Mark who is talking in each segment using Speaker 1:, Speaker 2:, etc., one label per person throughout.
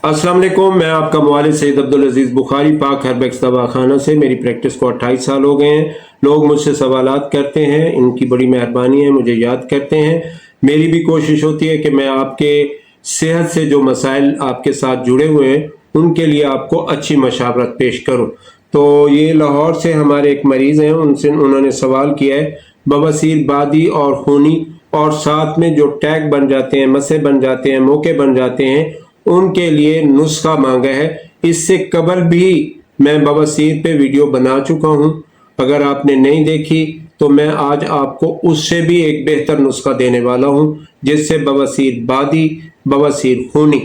Speaker 1: अस्सलाम वालेकुम, मैं आपका मुआलिज सैयद अब्दुल अजीज़ बुखारी पाक हर्बैक्स दवाखाना से। मेरी प्रैक्टिस को 28 साल हो गए हैं। लोग मुझसे सवालात करते हैं, इनकी बड़ी मेहरबानी है, मुझे याद करते हैं। मेरी भी कोशिश होती है कि मैं आपके सेहत से जो मसाइल आपके साथ जुड़े हुए हैं उनके लिए आपको अच्छी मशावरत पेश करूं। तो ये लाहौर से हमारे एक मरीज़ हैं, उन्होंने सवाल किया है बवासीर, बादी और खूनी, और साथ में जो टैग बन जाते हैं, मसे बन जाते हैं, मोके बन जाते हैं, उनके लिए नुस्खा मांगा है। इससे कबल भी मैं बवासीर पे वीडियो बना चुका हूं, अगर आपने नहीं देखी तो मैं आज आपको उससे भी एक बेहतर नुस्खा देने वाला हूं, जिससे बवासीर बादी, बवासीर खूनी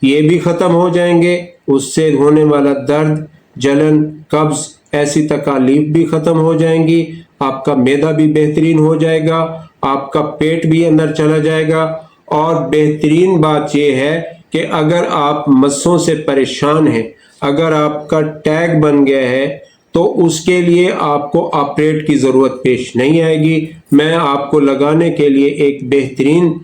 Speaker 1: ये भी ख़त्म हो जाएंगे। उससे होने वाला दर्द, जलन, कब्ज़, ऐसी तकालीफ भी ख़त्म हो जाएंगी। आपका मैदा भी बेहतरीन हो जाएगा, आपका पेट भी अंदर चला जाएगा। और बेहतरीन बात यह है कि अगर आप मस्सों से परेशान हैं, अगर आपका टैग बन गया है, तो उसके लिए आपको ऑपरेट की ज़रूरत पेश नहीं आएगी। मैं आपको लगाने के लिए एक बेहतरीन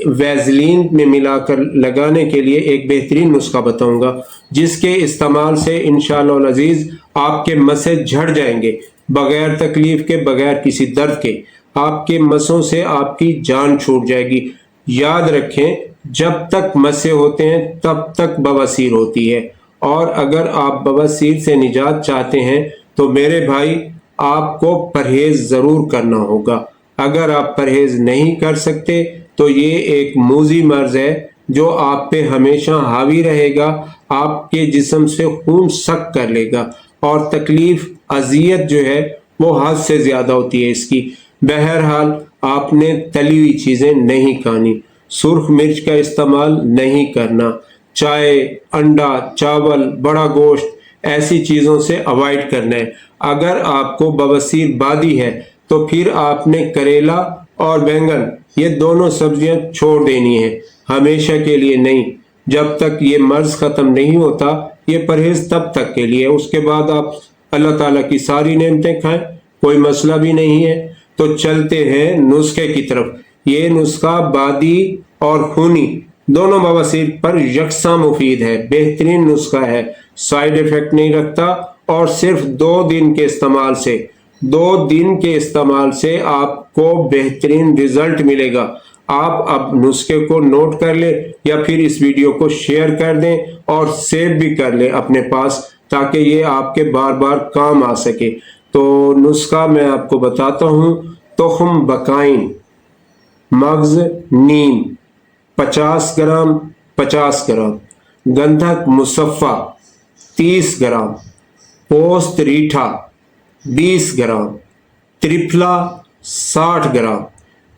Speaker 1: वैज़लीन में मिलाकर लगाने के लिए एक बेहतरीन नुस्खा बताऊंगा, जिसके इस्तेमाल से इंशाअल्लाह अज़ीज़ आपके मसे झड़ जाएंगे, बगैर तकलीफ के, बगैर किसी दर्द के। आपके मसों से आपकी जान छूट जाएगी। याद रखें, जब तक मसे होते हैं तब तक बवासीर होती है। और अगर आप बवासीर से निजात चाहते हैं तो मेरे भाई आपको परहेज ज़रूर करना होगा। अगर आप परहेज नहीं कर सकते तो ये एक मूजी मर्ज है जो आप पे हमेशा हावी रहेगा, आपके जिस्म से खून सक कर लेगा, और तकलीफ, अजियत जो है वो हद से ज़्यादा होती है इसकी। बहरहाल आपने तली हुई चीज़ें नहीं खानी, सुर्ख मिर्च का इस्तेमाल नहीं करना, चाय, अंडा, चावल, बड़ा गोश्त, ऐसी चीज़ों से अवॉइड करना है। अगर आपको बवासीर बादी है तो फिर आपने करेला और बैंगन, ये दोनों सब्जियां छोड़ देनी है, हमेशा के लिए नहीं। जब तक ये मर्ज ख़त्म नहीं होता, ये परहेज तब तक के लिए। उसके बाद आप अल्लाह ताला की सारी नेमतें खाएं, कोई मसला भी नहीं है। तो चलते हैं नुस्खे की तरफ। ये नुस्खा बादी और खूनी दोनों बवासीर पर यकसा मुफीद है, बेहतरीन नुस्खा है, साइड इफेक्ट नहीं रखता, और सिर्फ 2 दिन के इस्तेमाल से, 2 दिन के इस्तेमाल से आपको बेहतरीन रिजल्ट मिलेगा। आप अब नुस्खे को नोट कर लें या फिर इस वीडियो को शेयर कर दें और सेव भी कर लें अपने पास, ताकि ये आपके बार बार काम आ सके। तो नुस्खा मैं आपको बताता हूँ। तुखम बकाइन, मगज, नीम 50 ग्राम 50 ग्राम, गंधक मुसफ़ा 30 ग्राम, पोस्त रीठा 20 ग्राम, त्रिफला 60 ग्राम,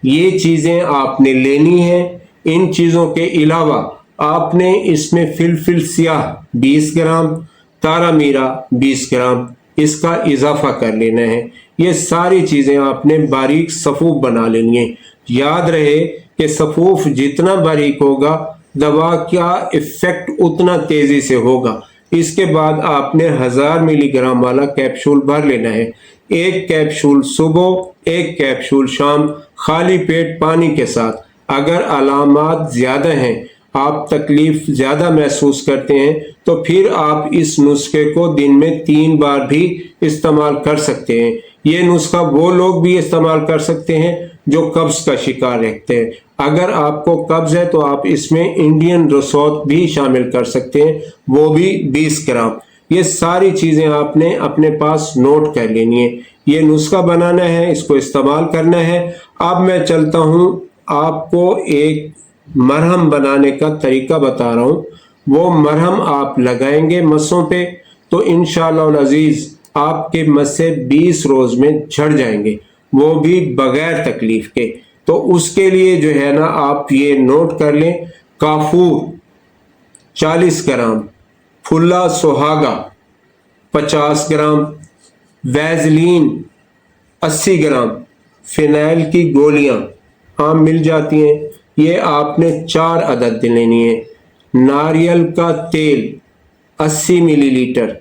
Speaker 1: ये चीज़ें आपने लेनी है। इन चीज़ों के अलावा आपने इसमें फिलफिल सियाह 20 ग्राम, तारा मीरा 20 ग्राम, इसका इजाफा कर लेना है। ये सारी चीज़ें आपने बारीक सफ़ूफ बना लेनी है। याद रहे कि सफ़ूफ जितना बारीक होगा, दवा का इफ़ेक्ट उतना तेज़ी से होगा। इसके बाद आपने 1000 मिलीग्राम वाला कैप्सूल भर लेना है। एक कैप्सूल सुबह, एक कैप्सूल शाम, खाली पेट पानी के साथ। अगर अलामात ज़्यादा हैं, आप तकलीफ ज़्यादा महसूस करते हैं, तो फिर आप इस नुस्खे को दिन में 3 बार भी इस्तेमाल कर सकते हैं। ये नुस्खा वो लोग भी इस्तेमाल कर सकते हैं जो कब्ज़ का शिकार रहते हैं। अगर आपको कब्ज़ है तो आप इसमें इंडियन रसौत भी शामिल कर सकते हैं, वो भी 20 ग्राम। ये सारी चीज़ें आपने अपने पास नोट कर लेनी है। ये नुस्खा बनाना है, इसको इस्तेमाल करना है। अब मैं चलता हूँ, आपको एक मरहम बनाने का तरीका बता रहा हूँ। वो मरहम आप लगाएंगे मसों पे तो इंशाअल्लाह अज़ीज़ आपके मसे 20 रोज़ में झड़ जाएंगे, वो भी बगैर तकलीफ के। तो उसके लिए जो है ना, आप ये नोट कर लें, काफूर 40 ग्राम, फुल्ला सुहागा 50 ग्राम, वैज़लीन 80 ग्राम, फिनाइल की गोलियां आम मिल जाती हैं, ये आपने 4 अदद लेनी है। नारियल का तेल 80 मिलीलीटर,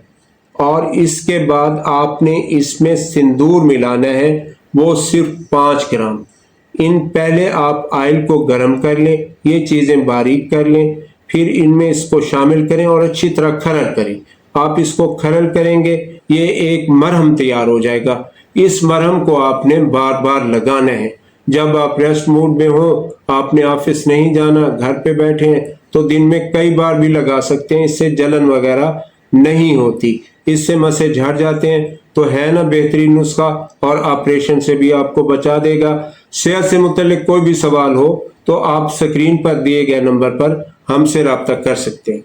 Speaker 1: और इसके बाद आपने इसमें सिंदूर मिलाना है, वो सिर्फ 5 ग्राम। इन पहले आप ऑयल को गर्म कर लें, ये चीज़ें बारीक कर लें, پھر ان میں اس کو شامل کریں اور اچھی طرح کھرل کریں. آپ اس کو کھرل کریں گے یہ ایک مرہم تیار ہو جائے گا. اس مرہم کو آپ نے بار بار لگانا ہے. جب آپ ریسٹ موڈ میں ہوں، آپ نے آفس نہیں جانا، گھر پہ بیٹھے ہیں، تو دن میں کئی بار بھی لگا سکتے ہیں. اس سے جلن وغیرہ نہیں ہوتی، اس سے مسے جھڑ جاتے ہیں. تو ہے نا بہترین نسخہ، اور آپریشن سے بھی آپ کو بچا دے گا. صحت سے متعلق کوئی بھی سوال ہو تو آپ سکرین پر دیے گئے نمبر پر ہم سے رابطہ کر سکتے ہیں.